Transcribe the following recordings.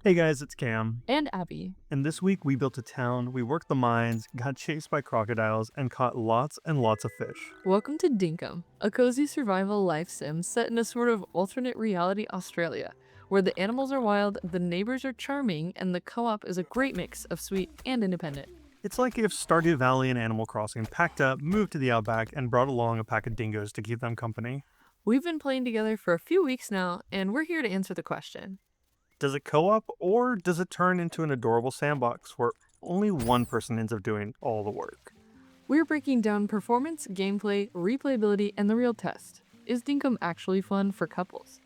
Hey guys, it's Cam. And Abby. And this week we built a town, we worked the mines, got chased by crocodiles, and caught lots and lots of fish. Welcome to Dinkum, a cozy survival life sim set in a sort of alternate reality Australia, where the animals are wild, the neighbors are charming, and the co-op is a great mix of sweet and independent. It's like if Stardew Valley and Animal Crossing packed up, moved to the outback, and brought along a pack of dingoes to keep them company. We've been playing together for a few weeks now, and we're here to answer the question. Does it co-op, or does it turn into an adorable sandbox where only one person ends up doing all the work? We're breaking down performance, gameplay, replayability, and the real test. Is Dinkum actually fun for couples?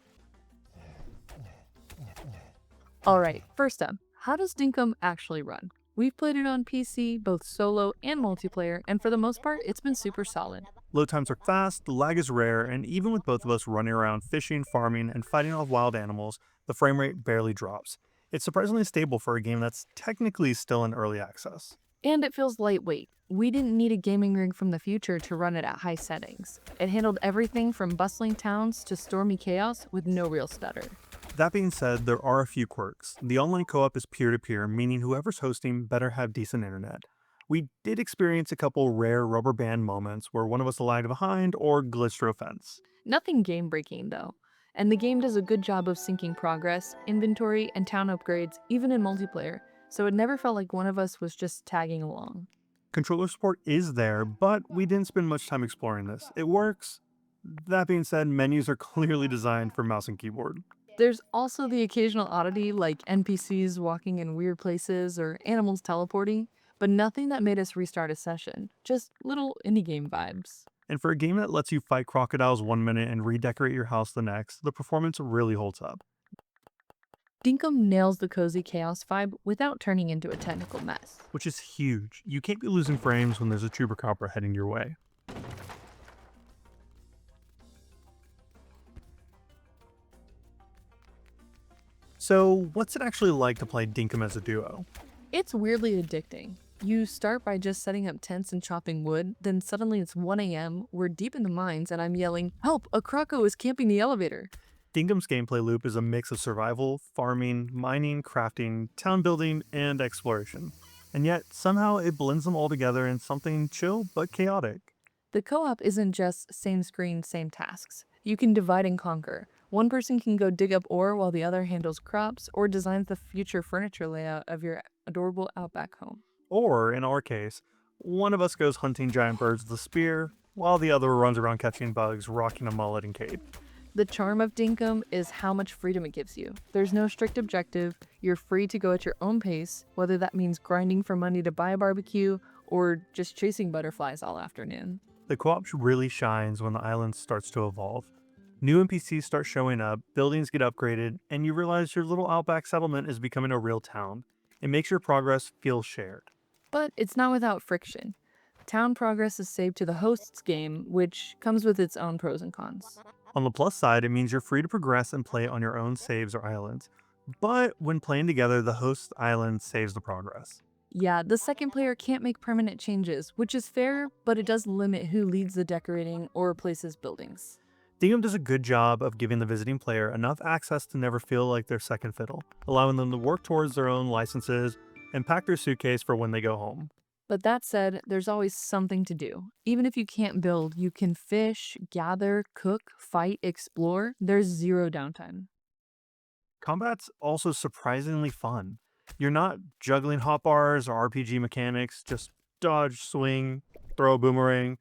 Alright, first up, how does Dinkum actually run? We've played it on PC, both solo and multiplayer, and for the most part, it's been super solid. Load times are fast, the lag is rare, and even with both of us running around fishing, farming, and fighting off wild animals, the frame rate barely drops. It's surprisingly stable for a game that's technically still in early access. And it feels lightweight. We didn't need a gaming rig from the future to run it at high settings. It handled everything from bustling towns to stormy chaos with no real stutter. That being said, there are a few quirks. The online co-op is peer-to-peer, meaning whoever's hosting better have decent internet. We did experience a couple rare rubber band moments where one of us lagged behind or glitched through a fence. Nothing game breaking though. And the game does a good job of syncing progress, inventory, and town upgrades, even in multiplayer, so it never felt like one of us was just tagging along. Controller support is there, but we didn't spend much time exploring this. It works. That being said, menus are clearly designed for mouse and keyboard. There's also the occasional oddity like NPCs walking in weird places or animals teleporting, but nothing that made us restart a session. Just little indie game vibes. And for a game that lets you fight crocodiles 1 minute and redecorate your house the next, the performance really holds up. Dinkum nails the cozy chaos vibe without turning into a technical mess. Which is huge. You can't be losing frames when there's a chupacabra heading your way. So, what's it actually like to play Dinkum as a duo? It's weirdly addicting. You start by just setting up tents and chopping wood, then suddenly it's 1 a.m., we're deep in the mines, and I'm yelling, "Help! A croco is camping the elevator!" Dinkum's gameplay loop is a mix of survival, farming, mining, crafting, town building, and exploration. And yet, somehow it blends them all together in something chill but chaotic. The co-op isn't just same screen, same tasks. You can divide and conquer. One person can go dig up ore while the other handles crops or designs the future furniture layout of your adorable outback home. Or, in our case, one of us goes hunting giant birds with a spear, while the other runs around catching bugs, rocking a mullet and cape. The charm of Dinkum is how much freedom it gives you. There's no strict objective, you're free to go at your own pace, whether that means grinding for money to buy a barbecue or just chasing butterflies all afternoon. The co-op really shines when the island starts to evolve. New NPCs start showing up, buildings get upgraded, and you realize your little outback settlement is becoming a real town. It makes your progress feel shared. But it's not without friction. Town progress is saved to the host's game, which comes with its own pros and cons. On the plus side, it means you're free to progress and play on your own saves or islands. But when playing together, the host island saves the progress. Yeah, the second player can't make permanent changes, which is fair, but it does limit who leads the decorating or replaces buildings. Dinkum does a good job of giving the visiting player enough access to never feel like they're second fiddle, allowing them to work towards their own licenses and pack their suitcase for when they go home. But that said, there's always something to do. Even if you can't build, you can fish, gather, cook, fight, explore. There's zero downtime. Combat's also surprisingly fun. You're not juggling hotbars or RPG mechanics, just dodge, swing, throw a boomerang.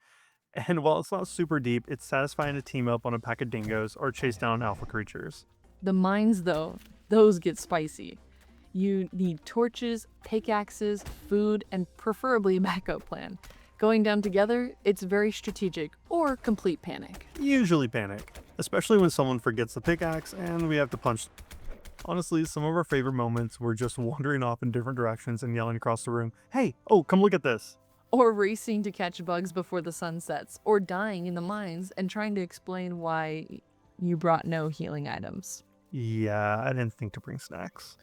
And while it's not super deep, it's satisfying to team up on a pack of dingoes or chase down alpha creatures. The mines, though, those get spicy. You need torches, pickaxes, food, and preferably a backup plan. Going down together, it's very strategic or complete panic. Usually panic, especially when someone forgets the pickaxe and we have to punch. Honestly, some of our favorite moments were just wandering off in different directions and yelling across the room, "Hey, oh, come look at this." Or racing to catch bugs before the sun sets, or dying in the mines and trying to explain why you brought no healing items. Yeah, I didn't think to bring snacks.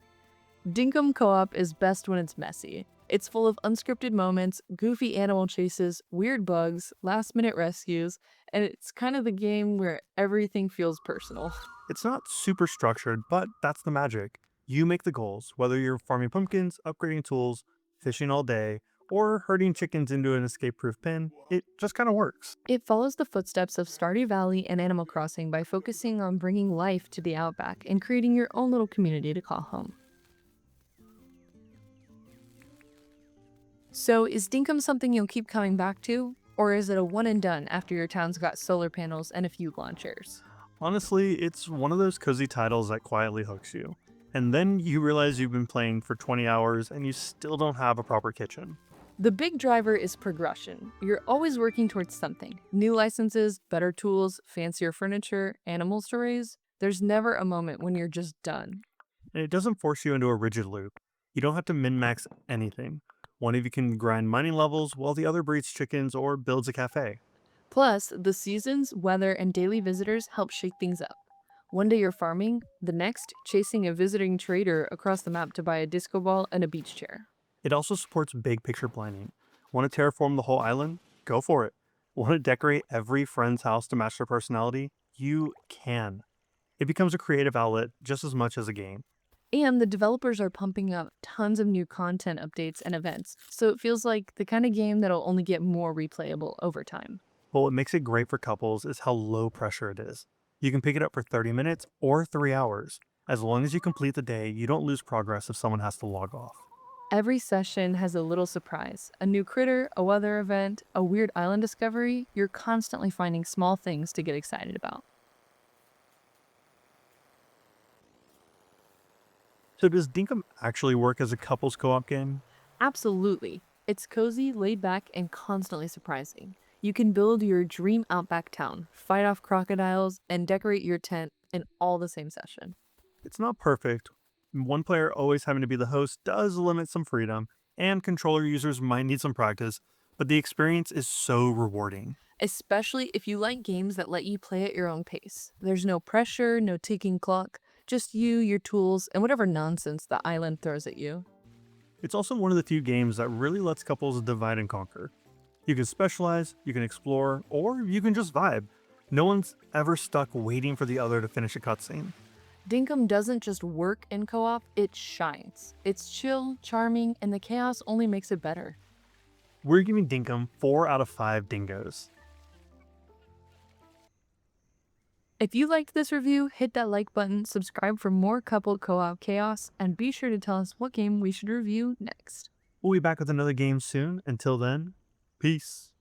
Dinkum Co-op is best when it's messy. It's full of unscripted moments, goofy animal chases, weird bugs, last-minute rescues, and it's kind of the game where everything feels personal. It's not super structured, but that's the magic. You make the goals, whether you're farming pumpkins, upgrading tools, fishing all day, or herding chickens into an escape-proof pen. It just kind of works. It follows the footsteps of Stardew Valley and Animal Crossing by focusing on bringing life to the outback and creating your own little community to call home. So, is Dinkum something you'll keep coming back to? Or is it a one and done after your town's got solar panels and a few lawn chairs? Honestly, it's one of those cozy titles that quietly hooks you. And then you realize you've been playing for 20 hours and you still don't have a proper kitchen. The big driver is progression. You're always working towards something: new licenses, better tools, fancier furniture, animals to raise. There's never a moment when you're just done. And it doesn't force you into a rigid loop. You don't have to min-max anything. One of you can grind mining levels while the other breeds chickens or builds a cafe. Plus, the seasons, weather, and daily visitors help shake things up. One day you're farming, the next, chasing a visiting trader across the map to buy a disco ball and a beach chair. It also supports big picture planning. Want to terraform the whole island? Go for it. Want to decorate every friend's house to match their personality? You can. It becomes a creative outlet just as much as a game. And the developers are pumping out tons of new content updates and events, so it feels like the kind of game that'll only get more replayable over time. But what makes it great for couples is how low pressure it is. You can pick it up for 30 minutes or 3 hours. As long as you complete the day, you don't lose progress if someone has to log off. Every session has a little surprise: a new critter, a weather event, a weird island discovery. You're constantly finding small things to get excited about. So does Dinkum actually work as a couples co-op game? Absolutely. It's cozy, laid back, and constantly surprising. You can build your dream outback town, fight off crocodiles, and decorate your tent in all the same session. It's not perfect. One player always having to be the host does limit some freedom, and controller users might need some practice, but the experience is so rewarding. Especially if you like games that let you play at your own pace. There's no pressure, no ticking clock, just you, your tools, and whatever nonsense the island throws at you. It's also one of the few games that really lets couples divide and conquer. You can specialize, you can explore, or you can just vibe. No one's ever stuck waiting for the other to finish a cutscene. Dinkum doesn't just work in co-op, it shines. It's chill, charming, and the chaos only makes it better. We're giving Dinkum 4 out of 5 dingoes. If you liked this review, hit that like button, subscribe for more coupled co-op chaos, and be sure to tell us what game we should review next. We'll be back with another game soon. Until then, peace.